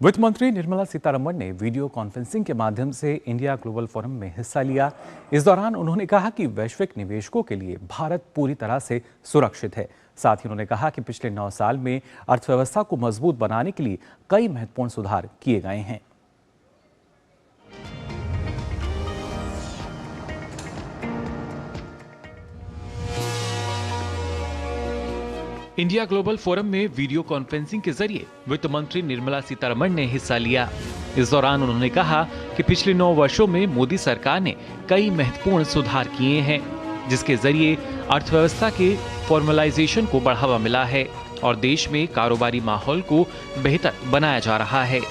वित्त मंत्री निर्मला सीतारमण ने वीडियो कॉन्फ्रेंसिंग के माध्यम से इंडिया ग्लोबल फोरम में हिस्सा लिया। इस दौरान उन्होंने कहा कि वैश्विक निवेशकों के लिए भारत पूरी तरह से सुरक्षित है। साथ ही उन्होंने कहा कि पिछले 9 साल में अर्थव्यवस्था को मजबूत बनाने के लिए कई महत्वपूर्ण सुधार किए गए हैं। इंडिया ग्लोबल फोरम में वीडियो कॉन्फ्रेंसिंग के जरिए वित्त मंत्री निर्मला सीतारमण ने हिस्सा लिया। इस दौरान उन्होंने कहा कि पिछले 9 वर्षों में मोदी सरकार ने कई महत्वपूर्ण सुधार किए हैं, जिसके जरिए अर्थव्यवस्था के फॉर्मलाइजेशन को बढ़ावा मिला है और देश में कारोबारी माहौल को बेहतर बनाया जा रहा है।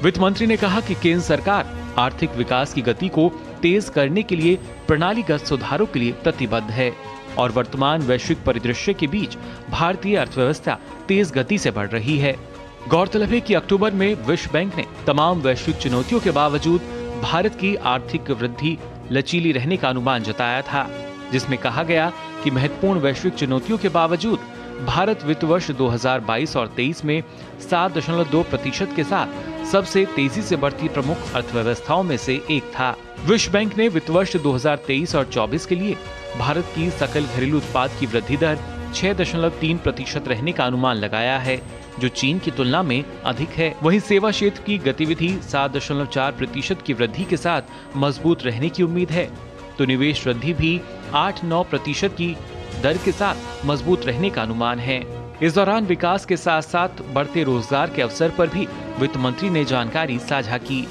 वित्त मंत्री ने कहा कि केंद्र सरकार आर्थिक विकास की गति को तेज करने के लिए प्रणालीगत सुधारों के लिए प्रतिबद्ध है और वर्तमान वैश्विक परिदृश्य के बीच भारतीय अर्थव्यवस्था तेज गति से बढ़ रही है। गौरतलब है कि अक्टूबर में विश्व बैंक ने तमाम वैश्विक चुनौतियों के बावजूद भारत की आर्थिक वृद्धि लचीली रहने का अनुमान जताया था, जिसमें कहा गया कि महत्वपूर्ण वैश्विक चुनौतियों के बावजूद भारत वित्त वर्ष 2022 और 23 में 7.2% के साथ सबसे तेजी से बढ़ती प्रमुख अर्थव्यवस्थाओं में से एक था। विश्व बैंक ने वित्त वर्ष 2023 और 24 के लिए भारत की सकल घरेलू उत्पाद की वृद्धि दर 6.3% रहने का अनुमान लगाया है, जो चीन की तुलना में अधिक है। वहीं सेवा क्षेत्र की गतिविधि 7.4% की वृद्धि के साथ मजबूत रहने की उम्मीद है, तो निवेश वृद्धि भी 8-9% की दर के साथ मजबूत रहने का अनुमान है। इस दौरान विकास के साथ साथ बढ़ते रोजगार के अवसर पर भी वित्त मंत्री ने जानकारी साझा की।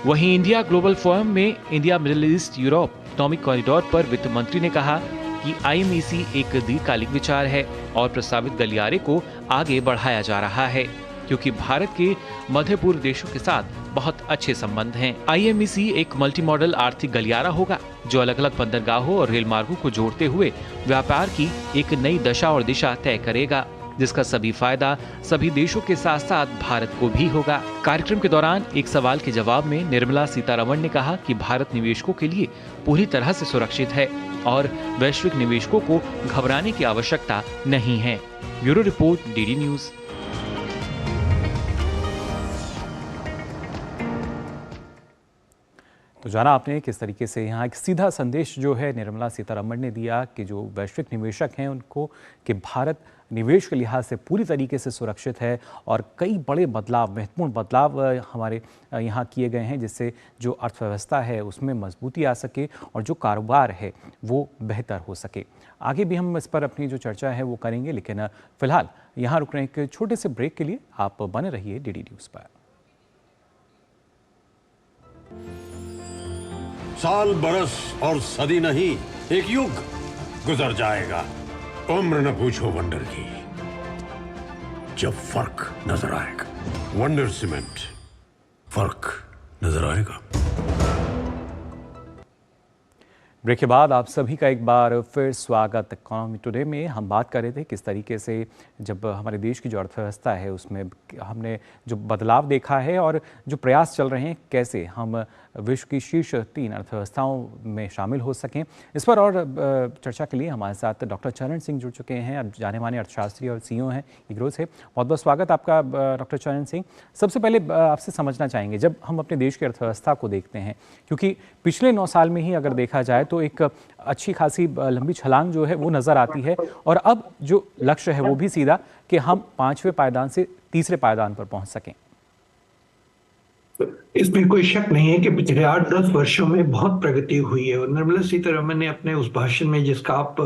वहीं इंडिया ग्लोबल फोरम में India middle east Europe economic corridor पर वित्त मंत्री ने कहा कि IMEC एक दीर्घकालिक विचार है और प्रस्तावित गलियारे को आगे बढ़ाया जा रहा है, क्योंकि भारत के मध्य पूर्व देशों के साथ बहुत अच्छे संबंध हैं। IMEC एक मल्टी मॉडल आर्थिक गलियारा होगा जो अलग अलग बंदरगाहों और रेल मार्गों को जोड़ते हुए व्यापार की एक नई दशा और दिशा तय करेगा, जिसका सभी फायदा सभी देशों के साथ साथ भारत को भी होगा। कार्यक्रम के दौरान एक सवाल के जवाब में निर्मला सीतारमण ने कहा कि भारत निवेशकों के लिए पूरी तरह से सुरक्षित है और वैश्विक निवेशकों को घबराने की आवश्यकता नहीं है। Bureau report, DD news. तो जाना आपने किस तरीके से यहाँ एक सीधा संदेश जो है निर्मला सीतारमण ने दिया कि जो वैश्विक निवेशक हैं उनको कि भारत निवेश के लिहाज से पूरी तरीके से सुरक्षित है और कई बड़े बदलाव, महत्वपूर्ण बदलाव हमारे यहाँ किए गए हैं, जिससे जो अर्थव्यवस्था है उसमें मजबूती आ सके और जो कारोबार है वो बेहतर हो सके। आगे भी हम इस पर अपनी जो चर्चा है वो करेंगे, लेकिन फिलहाल यहाँ रुक रहे हैं एक छोटे से ब्रेक के लिए। आप बने रहिए DD न्यूज़ पर। साल, बरस और सदी नहीं, एक युग गुजर जाएगा। उम्र न पूछो वंडर की, जब फर्क नजर आएगा। वंडर सीमेंट, फर्क नजर आएगा। ब्रेक के बाद आप सभी का एक बार फिर स्वागत। इकोनॉमी टुडे में हम बात कर रहे थे किस तरीके से जब हमारे देश की जो अर्थव्यवस्था है उसमें हमने जो बदलाव देखा है और जो प्रयास चल रहे हैं कैसे हम विश्व की शीर्ष 3 अर्थव्यवस्थाओं में शामिल हो सकें। इस पर और चर्चा के लिए हमारे साथ डॉक्टर चरण सिंह जुड़ चुके हैं। अब जाने माने अर्थशास्त्री और CEO हैं इग्रो से। बहुत बहुत स्वागत आपका डॉक्टर चरण सिंह। सबसे पहले आपसे समझना चाहेंगे, जब हम अपने देश की अर्थव्यवस्था को देखते हैं, क्योंकि पिछले 9 साल में ही अगर देखा जाए तो एक अच्छी खासी लंबी छलांग जो है वो नज़र आती है और अब जो लक्ष्य है वो भी सीधा कि हम 5वें पायदान से 3रे पायदान पर पहुंच सकें। इसमें कोई शक नहीं है कि पिछले 8-10 वर्षों में बहुत प्रगति हुई है और निर्मला सीतारमण ने अपने उस भाषण में जिसका आप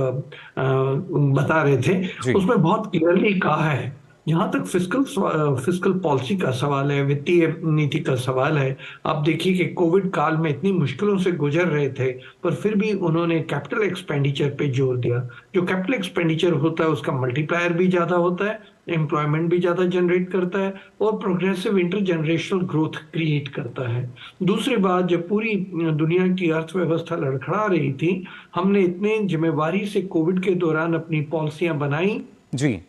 बता रहे थे उसमें बहुत क्लियरली कहा है। जहां तक फिस्कल पॉलिसी का सवाल है, वित्तीय नीति का सवाल है, आप देखिए कि कोविड काल में इतनी मुश्किलों से गुजर रहे थे पर फिर भी उन्होंने कैपिटल एक्सपेंडिचर पे जोर दिया। जो कैपिटल एक्सपेंडिचर होता है उसका मल्टीप्लायर भी ज्यादा होता है, एम्प्लॉयमेंट भी ज्यादा जनरेट करता है और प्रोग्रेसिव इंटरजेनरेशनल ग्रोथ क्रिएट करता है। दूसरी बात, जब पूरी दुनिया की अर्थव्यवस्था लड़खड़ा रही थी, हमने इतने जिम्मेवारी से कोविड के दौरान अपनी पॉलिसियां बनाई जी,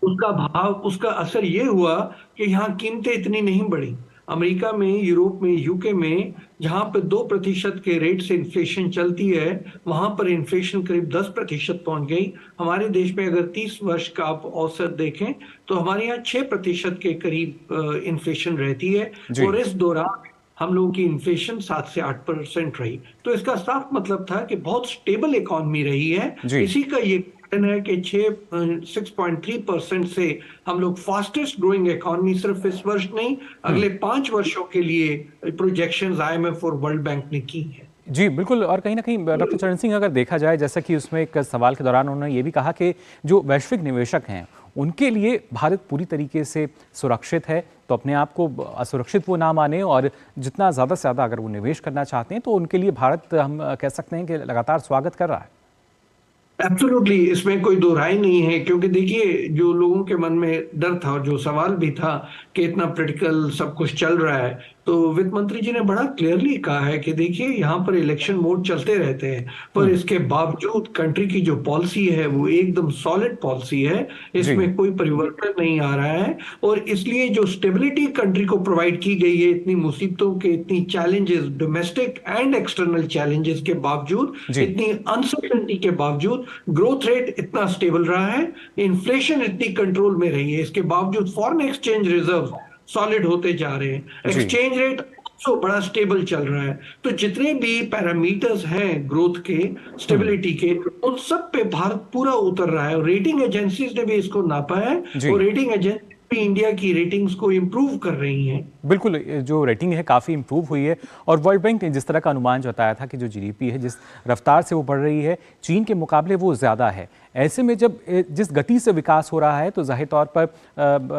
उसका असर ये हुआ कि यहाँ कीमतें इतनी नहीं बढ़ी। अमेरिका में, यूरोप में, यूके में जहां पर 2% के रेट से इन्फ्लेशन चलती है, वहां पर इन्फ्लेशन करीब 10% पहुंच गई। हमारे देश में अगर 30 वर्ष का आप औसत देखें तो हमारे यहाँ 6% के करीब इन्फ्लेशन रहती है, और इस दौरान हम लोगों की इन्फ्लेशन 7 से 8% रही। तो इसका साफ मतलब था कि बहुत स्टेबल इकॉनमी रही है। इसी का ये है कि 6.3% से हम लोग फास्टेस्ट ग्रोइंग इकोनॉमी सिर्फ इस वर्ष नहीं, अगले 5 वर्षों के लिए प्रोजेक्शंस IMF और वर्ल्ड बैंक ने की है। जी बिल्कुल। और कहीं ना कहीं डॉक्टर चरण सिंह, अगर देखा जाए, जैसा कि उसमें एक सवाल के दौरान उन्होंने ये भी कहा कि जो वैश्विक निवेशक हैं उनके लिए भारत पूरी तरीके से सुरक्षित है, तो अपने आप को असुरक्षित वो ना माने, और जितना ज़्यादा से ज़्यादा अगर वो निवेश करना चाहते हैं तो उनके लिए भारत, हम कह सकते हैं कि लगातार स्वागत कर रहा है। एब्सोल्युटली, इसमें कोई दो राय नहीं है, क्योंकि देखिए जो लोगों के मन में डर था और जो सवाल भी था कि इतना पॉलिटिकल सब कुछ चल रहा है, तो वित्त मंत्री जी ने बड़ा क्लियरली कहा है कि देखिए यहाँ पर इलेक्शन मोड चलते रहते हैं, पर इसके बावजूद कंट्री की जो पॉलिसी है वो एकदम सॉलिड पॉलिसी है, इसमें कोई परिवर्तन नहीं आ रहा है। और इसलिए जो स्टेबिलिटी कंट्री को प्रोवाइड की गई है, इतनी मुसीबतों के, इतनी challenges, domestic and external challenges के बावजूद, इतनी अनसर्टेनिटी के बावजूद ग्रोथ रेट इतना स्टेबल रहा है, इन्फ्लेशन इतनी कंट्रोल में रही है, इसके बावजूद फॉरेन एक्सचेंज रिजर्व सॉलिड होते जा रहे हैं, एक्सचेंज रेट तो बड़ा स्टेबल चल रहा है। तो जितने भी पैरामीटर्स हैं ग्रोथ के, स्टेबिलिटी के, उन सब पे भारत पूरा उतर रहा है, और रेटिंग एजेंसीज ने भी इसको नापा है, और रेटिंग एजेंसी भी इंडिया की रेटिंग्स को इंप्रूव कर रही हैं। बिल्कुल, जो रेटिंग है काफ़ी इंप्रूव हुई है, और वर्ल्ड बैंक ने जिस तरह का अनुमान जताया था कि जो जीडीपी है जिस रफ्तार से वो बढ़ रही है चीन के मुकाबले वो ज़्यादा है। ऐसे में जब जिस गति से विकास हो रहा है तो जाहिर तौर पर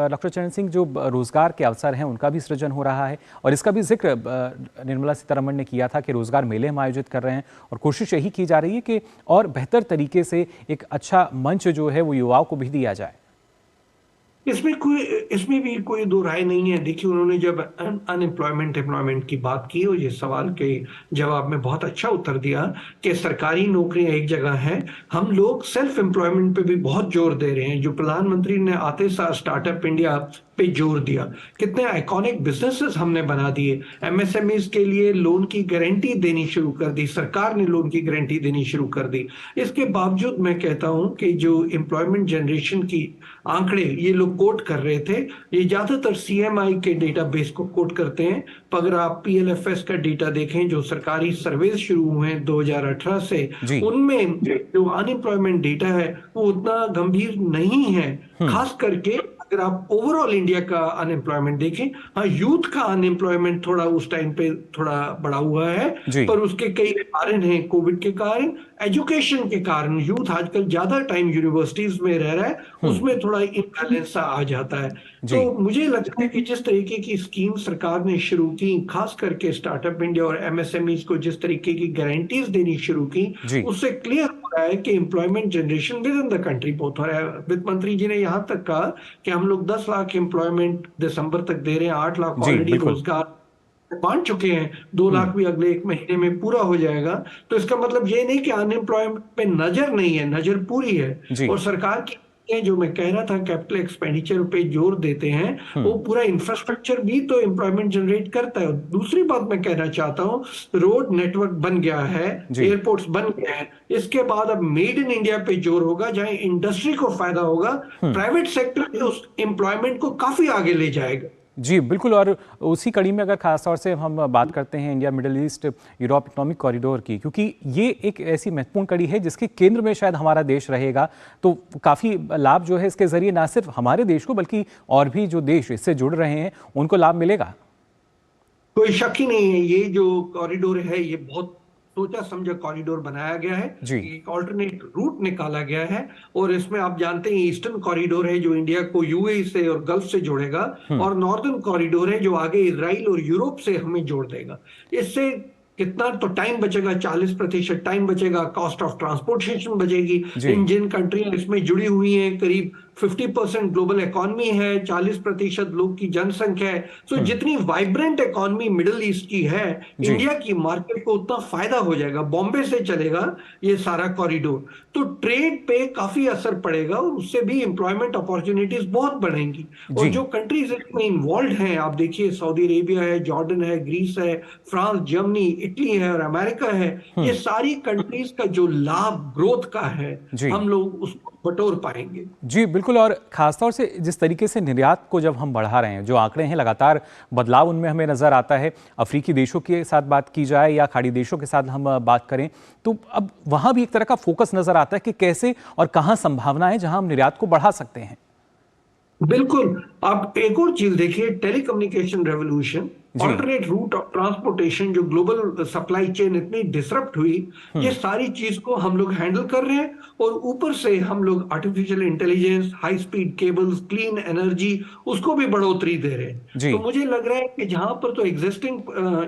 डॉक्टर चरण सिंह, जो रोज़गार के अवसर हैं उनका भी सृजन हो रहा है, और इसका भी जिक्र निर्मला सीतारमण ने किया था कि रोज़गार मेले हम आयोजित कर रहे हैं, और कोशिश यही की जा रही है कि और बेहतर तरीके से एक अच्छा मंच जो है वो युवाओं को भी दिया जाए। इसमें भी कोई दो राय नहीं है। देखिए, उन्होंने जब एम्प्लॉयमेंट की बात की, और ये सवाल के जवाब में बहुत अच्छा उत्तर दिया कि सरकारी नौकरियां एक जगह है, हम लोग सेल्फ एम्प्लॉयमेंट पे भी बहुत जोर दे रहे हैं। जो प्रधानमंत्री ने आते साल स्टार्टअप इंडिया पे जोर दिया, कितने आइकॉनिक बिजनेसेस हमने बना दिए, एमएसएमईज के लिए लोन की गारंटी देनी शुरू कर दी, सरकार ने लोन की गारंटी देनी शुरू कर दी। इसके बावजूद मैं कहता हूं कि जो एम्प्लॉयमेंट जनरेशन की आंकड़े ये लोग कोट कर रहे थे, ये ज्यादातर सीएमआई के डेटाबेस को कोट करते हैं। पर अगर आप पीएलएफएस का डेटा देखें, जो सरकारी सर्वे शुरू हुए हैं 2018 से, उनमें जो अनएम्प्लॉयमेंट डेटा है वो उतना गंभीर नहीं है। खास करके अगर आप ओवरऑल इंडिया का अनएम्प्लॉयमेंट देखें, हाँ, यूथ का अनएम्प्लॉयमेंट थोड़ा उस टाइम पे थोड़ा बढ़ा हुआ है, पर उसके कई कारण हैं। कोविड के कारण, एजुकेशन के कारण, यूथ आजकल ज्यादा टाइम यूनिवर्सिटीज में रह रहा है, उसमें थोड़ा इम्बैलेंस आ जाता है। तो मुझे लगता है कि जिस तरीके की स्कीम सरकार ने शुरू की, खास करके स्टार्टअप इंडिया और एमएसएमईज को जिस तरीके की गारंटीज देनी शुरू की, उससे क्लियर हो रहा है कि employment generation with in the country बहुत हो रहा है। वित्त मंत्री जी ने यहां तक कहा कि हम लोग 10 लाख एम्प्लॉयमेंट दिसंबर तक दे रहे हैं, 8 लाख ऑलरेडी रोजगार बांट चुके हैं, 2 लाख भी अगले 1 महीने में पूरा हो जाएगा। तो इसका मतलब ये नहीं कि अनएम्प्लॉयमेंट पे नजर नहीं है, नजर पूरी है। और सरकार की जो मैं कह रहा था कैपिटल एक्सपेंडिचर पे जोर देते हैं, वो पूरा इंफ्रास्ट्रक्चर भी तो एम्प्लॉयमेंट जनरेट करता है। दूसरी बात मैं कहना चाहता हूँ, रोड नेटवर्क बन गया है, एयरपोर्ट्स बन गए हैं, इसके बाद अब मेड इन इंडिया पे जोर होगा, जहां इंडस्ट्री को फायदा होगा, प्राइवेट सेक्टर भी उस एम्प्लॉयमेंट को काफी आगे ले जाएगा। जी बिल्कुल। और उसी कड़ी में अगर खास तौर से हम बात करते हैं India middle east Europe economic corridor की, क्योंकि ये एक ऐसी महत्वपूर्ण कड़ी है जिसके केंद्र में शायद हमारा देश रहेगा, तो काफ़ी लाभ जो है इसके जरिए ना सिर्फ हमारे देश को बल्कि और भी जो देश इससे जुड़ रहे हैं उनको लाभ मिलेगा। कोई शक ही नहीं है, ये जो कॉरिडोर है ये बहुत सोचा समझा कॉरिडोर बनाया गया है, एक ऑल्टरनेट रूट निकाला गया है। और इसमें आप जानते हैं ईस्टर्न कॉरिडोर है जो इंडिया को यूएई से और गल्फ से जोड़ेगा, और नॉर्दर्न कॉरिडोर है जो आगे इजराइल और यूरोप से हमें जोड़ देगा। इससे कितना तो टाइम बचेगा, 40% टाइम बचेगा, कॉस्ट ऑफ ट्रांसपोर्टेशन बचेगी। जिन कंट्रियां इसमें जुड़ी हुई हैं, करीब 50% ग्लोबल इकोनॉमी है, 40% लोग की जनसंख्या है। तो जितनी वाइब्रेंट इकोनॉमी मिडिल ईस्ट की है, इंडिया की मार्केट को उतना फायदा हो जाएगा। बॉम्बे से चलेगा ये सारा कॉरिडोर, तो ट्रेड पे काफी असर पड़ेगा और उससे भी एम्प्लॉयमेंट अपॉर्चुनिटीज बहुत बढ़ेंगी। और जो कंट्रीज इसमें इन्वॉल्व हैं, आप देखिए सऊदी अरेबिया है, जॉर्डन है, ग्रीस है, फ्रांस, जर्मनी, इटली है और अमेरिका है, ये सारी कंट्रीज का जो लाभ ग्रोथ का है, हम लोग उसको बटोर पाएंगे। जी बिल्कुल, और खासतौर से जिस तरीके से निर्यात को जब हम बढ़ा रहे हैं, जो आंकड़े हैं लगातार बदलाव उनमें हमें नजर आता है। अफ्रीकी देशों के साथ बात की जाए या खाड़ी देशों के साथ हम बात करें, तो अब वहां भी एक तरह का फोकस नजर आता है कि कैसे और कहां संभावना है जहां हम निर्यात को बढ़ा सकते हैं। बिल्कुल, आप एक और चीज देखिए, telecommunication revolution, alternate route of transportation, जो ग्लोबल सप्लाई चेन इतनी डिसरप्ट हुई, ये सारी चीज को हम लोग हैंडल कर रहे हैं। और ऊपर से हम लोग artificial intelligence, high speed cables, clean energy, उसको भी बढ़ोतरी दे रहे हैं। तो मुझे लग रहा है कि जहां पर तो एग्जिस्टिंग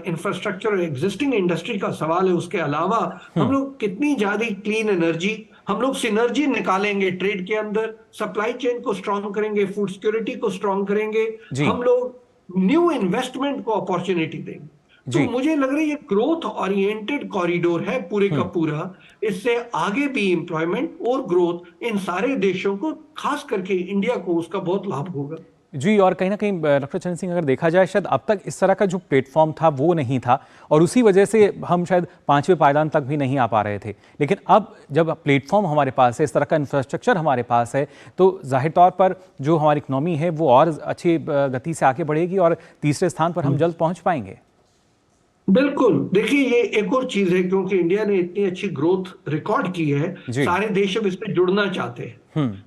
इंफ्रास्ट्रक्चर और एग्जिस्टिंग इंडस्ट्री का सवाल है, उसके अलावा हम लोग कितनी ज्यादा क्लीन एनर्जी, हम लोग सिनर्जी निकालेंगे ट्रेड के अंदर, सप्लाई चेन को स्ट्रांग करेंगे, फूड सिक्योरिटी को स्ट्रांग करेंगे, हम लोग न्यू इन्वेस्टमेंट को अपॉर्चुनिटी देंगे। तो मुझे लग रहा है ये ग्रोथ ओरिएंटेड कॉरिडोर है पूरे का पूरा। इससे आगे भी एम्प्लॉयमेंट और ग्रोथ इन सारे देशों को, खास करके इंडिया को, उसका बहुत लाभ होगा। जी, और कहीं ना कहीं डॉक्टर चरण सिंह, अगर देखा जाए शायद अब तक इस तरह का जो प्लेटफॉर्म था वो नहीं था, और उसी वजह से हम शायद 5वें पायदान तक भी नहीं आ पा रहे थे। लेकिन अब जब प्लेटफॉर्म हमारे पास है, इस तरह का इंफ्रास्ट्रक्चर हमारे पास है, तो जाहिर तौर पर जो हमारी इकनॉमी है वो और अच्छी गति से आगे बढ़ेगी और तीसरे स्थान पर हम जल्द पहुंच पाएंगे। बिल्कुल, देखिए ये एक और चीज है, क्योंकि इंडिया ने इतनी अच्छी ग्रोथ रिकॉर्ड की है, सारे देश अब इसमें जुड़ना चाहते हैं।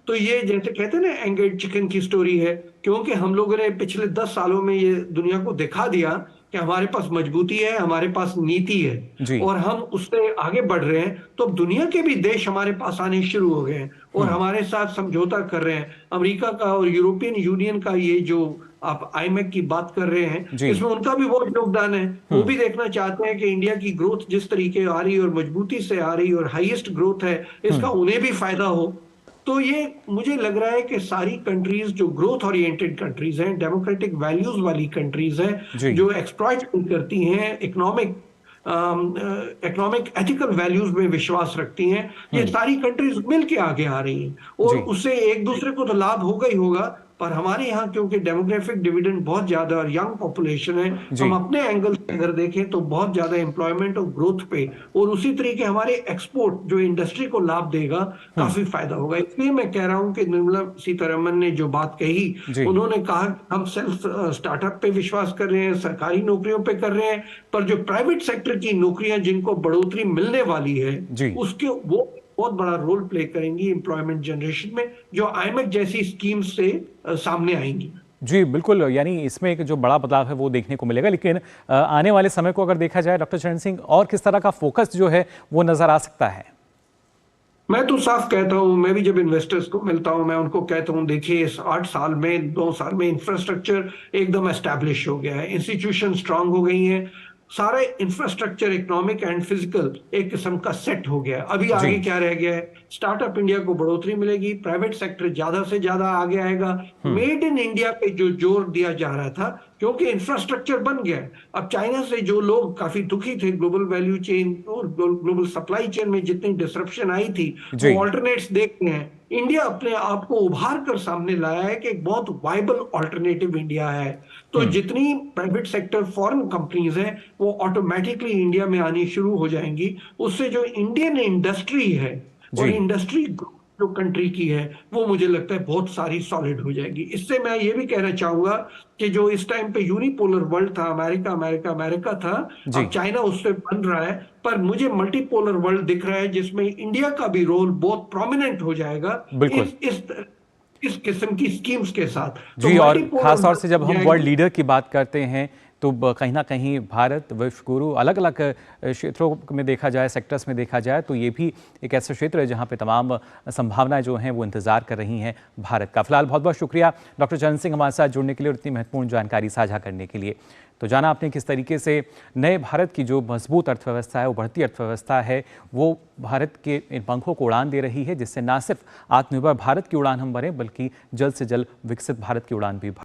तो ये जैसे कहते हैं ना, एंगर्ड चिकन की स्टोरी है, क्योंकि हम लोगों ने पिछले 10 सालों में ये दुनिया को दिखा दिया कि हमारे पास मजबूती है, हमारे पास नीति है और हम उससे आगे बढ़ रहे हैं। तो अब दुनिया के भी देश हमारे पास आने शुरू हो गए हैं और हमारे साथ समझौता कर रहे हैं। अमेरिका का और यूरोपियन यूनियन का, ये जो आप आईएमएफ की बात कर रहे हैं, इसमें उनका भी बहुत योगदान है। वो भी देखना चाहते हैं कि इंडिया की ग्रोथ जिस तरीके आ रही है और मजबूती से आ रही है और हाईएस्ट ग्रोथ है, इसका उन्हें भी फायदा हो। तो ये मुझे लग रहा है कि सारी कंट्रीज जो ग्रोथ ओरिएंटेड कंट्रीज हैं, डेमोक्रेटिक वैल्यूज वाली कंट्रीज हैं, जो एक्सप्लॉइट करती हैं, इकोनॉमिक एथिकल वैल्यूज में विश्वास रखती हैं, ये सारी कंट्रीज मिलके आगे आ रही हैं और उससे एक दूसरे को तो लाभ होगा ही होगा। पर हमारे यहाँ क्योंकि डेमोग्राफिक डिविडेंड बहुत ज्यादा और यंग पॉपुलेशन है, हम अपने एंगल से अगर देखें तो बहुत ज्यादा एम्प्लॉयमेंट और ग्रोथ पे, और उसी तरीके हमारे एक्सपोर्ट जो इंडस्ट्री को लाभ देगा, काफी फायदा होगा। इसलिए मैं कह रहा हूं कि निर्मला सीतारमण ने जो बात कही, उन्होंने कहा हम सेल्फ स्टार्टअप पे विश्वास कर रहे हैं, सरकारी नौकरियों पे कर रहे हैं, पर जो प्राइवेट सेक्टर की नौकरियां जिनको बढ़ोतरी मिलने वाली है, उसके वो बहुत बड़ा रोल प्ले करेंगी एम्प्लॉयमेंट जनरेशन में, जो आईएमएफ जैसी स्कीम से सामने आएंगी। जी बिल्कुल, यानी इसमें एक जो बड़ा बदलाव है वो देखने को मिलेगा। लेकिन आने वाले समय को अगर देखा जाए डॉक्टर चरण सिंह, और किस तरह का फोकस जो है वो नजर आ सकता है? मैं तो साफ कहता हूं, मैं भी जब इन्वेस्टर्स को मिलता हूं, मैं उनको कहता हूं, देखिए इस 8 साल में, 2 साल में इंफ्रास्ट्रक्चर एकदम एस्टैब्लिश हो गया है, इंस्टीट्यूशन स्ट्रांग हो गई हैं, सारा इंफ्रास्ट्रक्चर इकोनॉमिक एंड फिजिकल एक किस्म का सेट हो गया है। अभी आगे क्या रह गया है? स्टार्टअप इंडिया को बढ़ोतरी मिलेगी, प्राइवेट सेक्टर ज्यादा से ज्यादा आगे आएगा, मेड इन इंडिया पे जो जोर दिया जा रहा था, क्योंकि इंफ्रास्ट्रक्चर बन गया है। अब चाइना से जो लोग काफी दुखी थे, ग्लोबल वैल्यू चेन और ग्लोबल सप्लाई चेन में जितनी डिसरप्शन आई थी, वो ऑल्टरनेट्स देखते हैं। इंडिया अपने आप को उभार कर सामने लाया है कि एक बहुत वाइबल ऑल्टरनेटिव इंडिया है। तो जितनी प्राइवेट सेक्टर फॉरेन कंपनीज हैं, वो ऑटोमेटिकली इंडिया में आनी शुरू हो जाएंगी। उससे जो इंडियन इंडस्ट्री है और इंडस्ट्री जो कंट्री की है, वो मुझे लगता है बहुत सारी सॉलिड हो जाएगी। इससे मैं ये भी कहना चाहूंगा कि जो इस टाइम पे यूनिपोलर वर्ल्ड था, अमेरिका था, अब चाइना उससे बन रहा है, पर मुझे मल्टीपोलर वर्ल्ड दिख रहा है जिसमें इंडिया का भी रोल बहुत प्रोमिनेंट हो जाएगा इस किस्म की स्कीम्स के साथ। जी, और खास तौर से जब हम वर्ल्ड लीडर की बात करते हैं तो कहीं ना कहीं भारत विश्व गुरु अलग अलग क्षेत्रों में देखा जाए, सेक्टर्स में देखा जाए तो ये भी एक ऐसा क्षेत्र है जहाँ पे तमाम संभावनाएं जो हैं वो इंतजार कर रही हैं भारत का। फिलहाल बहुत बहुत शुक्रिया डॉक्टर चरण सिंह हमारे साथ जुड़ने के लिए और इतनी महत्वपूर्ण जानकारी साझा करने के लिए। तो जाना आपने किस तरीके से नए भारत की जो मजबूत अर्थव्यवस्था है, वो बढ़ती अर्थव्यवस्था है, वो भारत के इन पंखों को उड़ान दे रही है, जिससे ना सिर्फ आत्मनिर्भर भारत की उड़ान हम भरें बल्कि जल्द से जल्द विकसित भारत की उड़ान भी